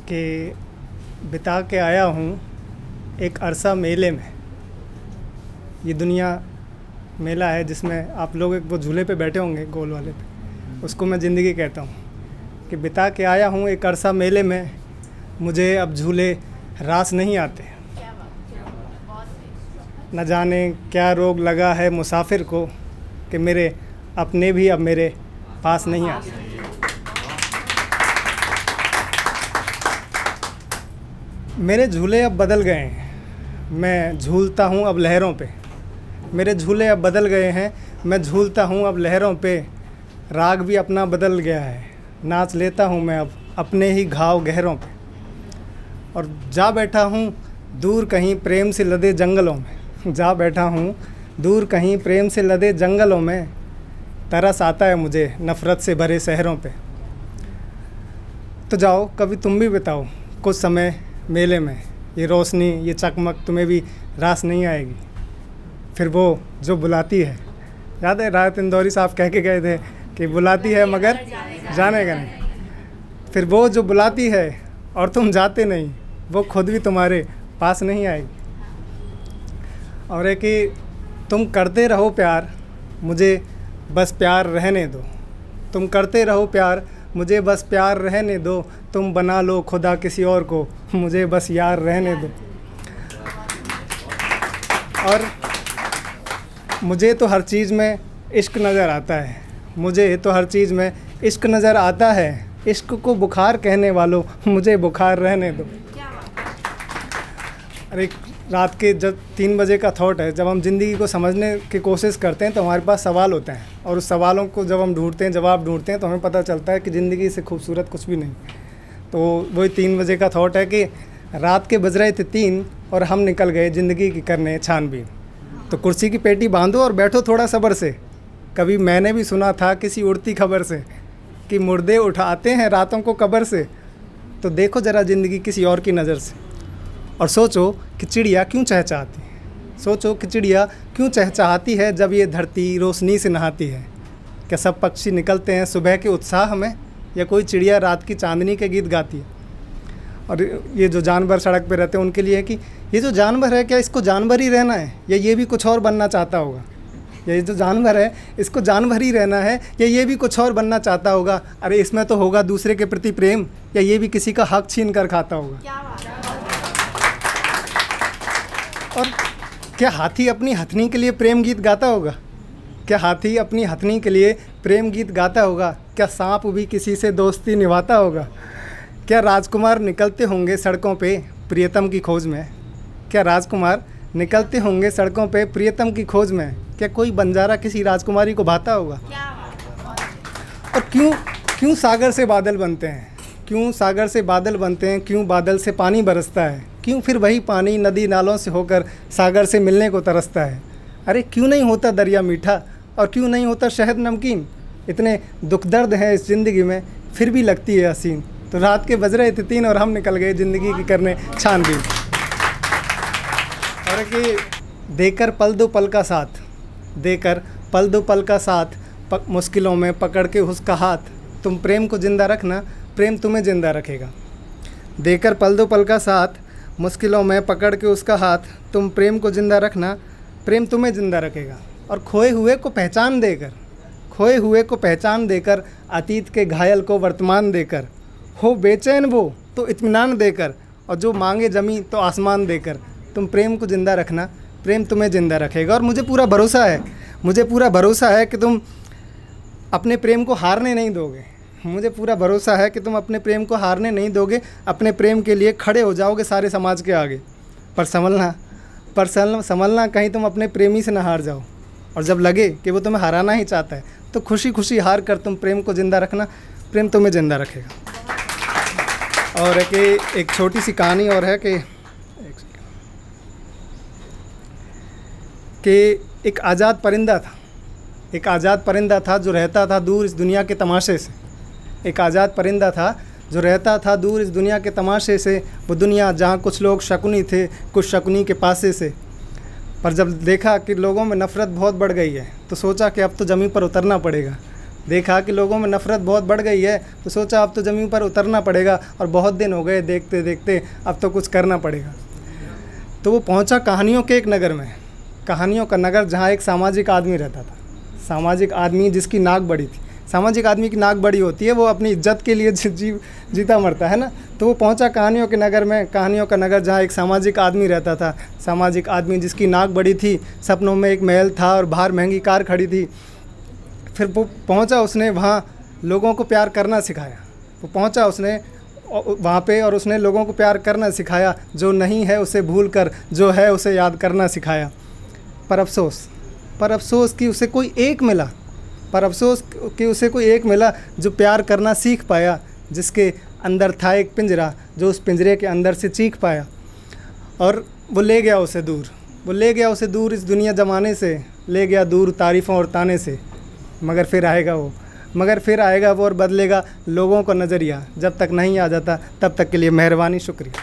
कि बिता के आया हूँ एक अरसा मेले में। ये दुनिया मेला है जिसमें आप लोग एक वो झूले पे बैठे होंगे गोल वाले पे, उसको मैं ज़िंदगी कहता हूँ। कि बिता के आया हूँ एक अरसा मेले में, मुझे अब झूले रास नहीं आते। न जाने क्या रोग लगा है मुसाफिर को कि मेरे अपने भी अब मेरे पास नहीं आते। मेरे झूले अब बदल गए हैं, मैं झूलता हूँ अब लहरों पे। मेरे झूले अब बदल गए हैं, मैं झूलता हूँ अब लहरों पे। राग भी अपना बदल गया है, नाच लेता हूँ मैं अब अपने ही घाव गहरों पे। और जा बैठा हूँ दूर कहीं प्रेम से लदे जंगलों में। जा बैठा हूँ दूर कहीं प्रेम से लदे जंगलों में। तरस आता है मुझे नफ़रत से भरे शहरों पे। तो जाओ कभी तुम भी बिताओ कुछ समय मेले में। ये रोशनी ये चकमक तुम्हें भी रास नहीं आएगी। फिर वो जो बुलाती है, याद है राहत इंदौरी साहब कह के गए थे कि बुलाती है मगर जाने का नहीं। फिर वो जो बुलाती है और तुम जाते नहीं, वो खुद भी तुम्हारे पास नहीं आएगी। और है कि तुम करते रहो प्यार, मुझे बस प्यार रहने दो। तुम करते रहो प्यार, मुझे बस प्यार रहने दो। तुम बना लो खुदा किसी और को, मुझे बस यार रहने दो। और मुझे तो हर चीज़ में इश्क नज़र आता है, मुझे तो हर चीज़ में इश्क नज़र आता है। इश्क को बुखार कहने वालों, मुझे बुखार रहने दो। अरे रात के जब 3 बजे का थॉट है, जब हम ज़िंदगी को समझने की कोशिश करते हैं तो हमारे पास सवाल होते हैं, और उस सवालों को जब हम ढूंढते हैं, जवाब ढूंढते हैं, तो हमें पता चलता है कि ज़िंदगी से खूबसूरत कुछ भी नहीं। तो वही 3 बजे का थॉट है कि रात के बज रहे थे 3 और हम निकल गए ज़िंदगी की करने छानबीन। तो कुर्सी की पेटी बांधो और बैठो थोड़ा सब्र से। कभी मैंने भी सुना था किसी उड़ती खबर से कि मुर्दे उठाते हैं रातों को कब्र से। तो देखो ज़रा ज़िंदगी किसी और की नज़र से और सोचो कि चिड़िया क्यों चहचहाती है। सोचो कि चिड़िया क्यों चहचहाती है जब ये धरती रोशनी से नहाती है। क्या सब पक्षी निकलते हैं सुबह के उत्साह में, या कोई चिड़िया रात की चांदनी के गीत गाती है। और ये जो जानवर सड़क पे रहते हैं उनके लिए है कि ये जो जानवर है क्या इसको जानवर ही रहना है, या ये भी कुछ और बनना चाहता होगा। ये जो जानवर है इसको जानवर ही रहना है, या ये भी कुछ और बनना चाहता होगा। अरे इसमें तो होगा दूसरे के प्रति प्रेम, या ये भी किसी का हक छीन कर खाता होगा। और क्या हाथी अपनी हथनी के लिए प्रेम गीत गाता होगा? क्या हाथी अपनी हथनी के लिए प्रेम गीत गाता होगा? क्या सांप भी किसी से दोस्ती निभाता होगा? क्या राजकुमार निकलते होंगे सड़कों पे प्रियतम की खोज में? क्या राजकुमार निकलते होंगे सड़कों पे प्रियतम की खोज में? क्या कोई बंजारा किसी राजकुमारी को भाता होगा? और क्यों सागर से बादल बनते हैं? क्यों सागर से बादल बनते हैं? क्यों बादल से पानी बरसता है? क्यों फिर वही पानी नदी नालों से होकर सागर से मिलने को तरसता है? अरे क्यों नहीं होता दरिया मीठा, और क्यों नहीं होता शहद नमकीन? इतने दुख दर्द हैं इस ज़िंदगी में, फिर भी लगती है हसीन। तो रात के बज रहे थे 3 और हम निकल गए ज़िंदगी की करने छानबीन। और कि देकर पल दो पल का साथ, देकर पल दो पल का साथ, मुश्किलों में पकड़ के उसका हाथ। तुम प्रेम को ज़िंदा रखना, प्रेम तुम्हें ज़िंदा रखेगा। देकर पल दो पल का साथ, मुश्किलों में पकड़ के उसका हाथ। तुम प्रेम को ज़िंदा रखना, प्रेम तुम्हें ज़िंदा रखेगा। और खोए हुए को पहचान देकर, खोए हुए को पहचान देकर, अतीत के घायल को वर्तमान देकर, हो बेचैन वो तो इत्मीनान देकर, और जो मांगे ज़मीं तो आसमान देकर। तुम प्रेम को ज़िंदा रखना, प्रेम तुम्हें ज़िंदा रखेगा। और मुझे पूरा भरोसा है, मुझे पूरा भरोसा है कि तुम अपने प्रेम को हारने नहीं दोगे। मुझे पूरा भरोसा है कि तुम अपने प्रेम को हारने नहीं दोगे। अपने प्रेम के लिए खड़े हो जाओगे सारे समाज के आगे। पर संभलना कहीं तुम अपने प्रेमी से ना हार जाओ। और जब लगे कि वो तुम्हें हराना ही चाहता है, तो खुशी खुशी हार कर तुम प्रेम को ज़िंदा रखना, प्रेम तुम्हें ज़िंदा रखेगा। और है कि एक छोटी सी कहानी और है कि एक आज़ाद परिंदा था। एक आज़ाद परिंदा था जो रहता था दूर इस दुनिया के तमाशे से। एक आज़ाद परिंदा था जो रहता था दूर इस दुनिया के तमाशे से। वो दुनिया जहाँ कुछ लोग शकुनी थे, कुछ शकुनी के पासे से। पर जब देखा कि लोगों में नफ़रत बहुत बढ़ गई है, तो सोचा कि अब तो ज़मीन पर उतरना पड़ेगा। देखा कि लोगों में नफ़रत बहुत बढ़ गई है, तो सोचा अब तो ज़मीन पर उतरना पड़ेगा और बहुत दिन हो गए देखते देखते, अब तो कुछ करना पड़ेगा। तो वो पहुंचा कहानियों के एक नगर में, कहानियों का नगर, जहां एक सामाजिक आदमी रहता था। सामाजिक आदमी जिसकी नाक बड़ी थी। सामाजिक आदमी की नाक बड़ी होती है, वो अपनी इज्जत के लिए जीता मरता है ना। तो वो पहुंचा कहानियों के नगर में, कहानियों का नगर जहाँ एक सामाजिक आदमी रहता था। सामाजिक आदमी जिसकी नाक बड़ी थी, सपनों में एक महल था और बाहर महंगी कार खड़ी थी। फिर वो पहुंचा, उसने वहाँ लोगों को प्यार करना सिखाया। वो पहुंचा उसने वहाँ पे और उसने लोगों को प्यार करना सिखाया। जो नहीं है उसे भूल कर जो है उसे याद करना सिखाया। पर अफसोस कि उसे कोई एक मिला, पर अफसोस कि उसे कोई एक मिला जो प्यार करना सीख पाया, जिसके अंदर था एक पिंजरा, जो उस पिंजरे के अंदर से चीख पाया। और वो ले गया उसे दूर, वो ले गया उसे दूर इस दुनिया ज़माने से, ले गया दूर तारीफ़ों और ताने से। मगर फिर आएगा वो और बदलेगा लोगों का नज़रिया। जब तक नहीं आ जाता तब तक के लिए मेहरबानी, शुक्रिया।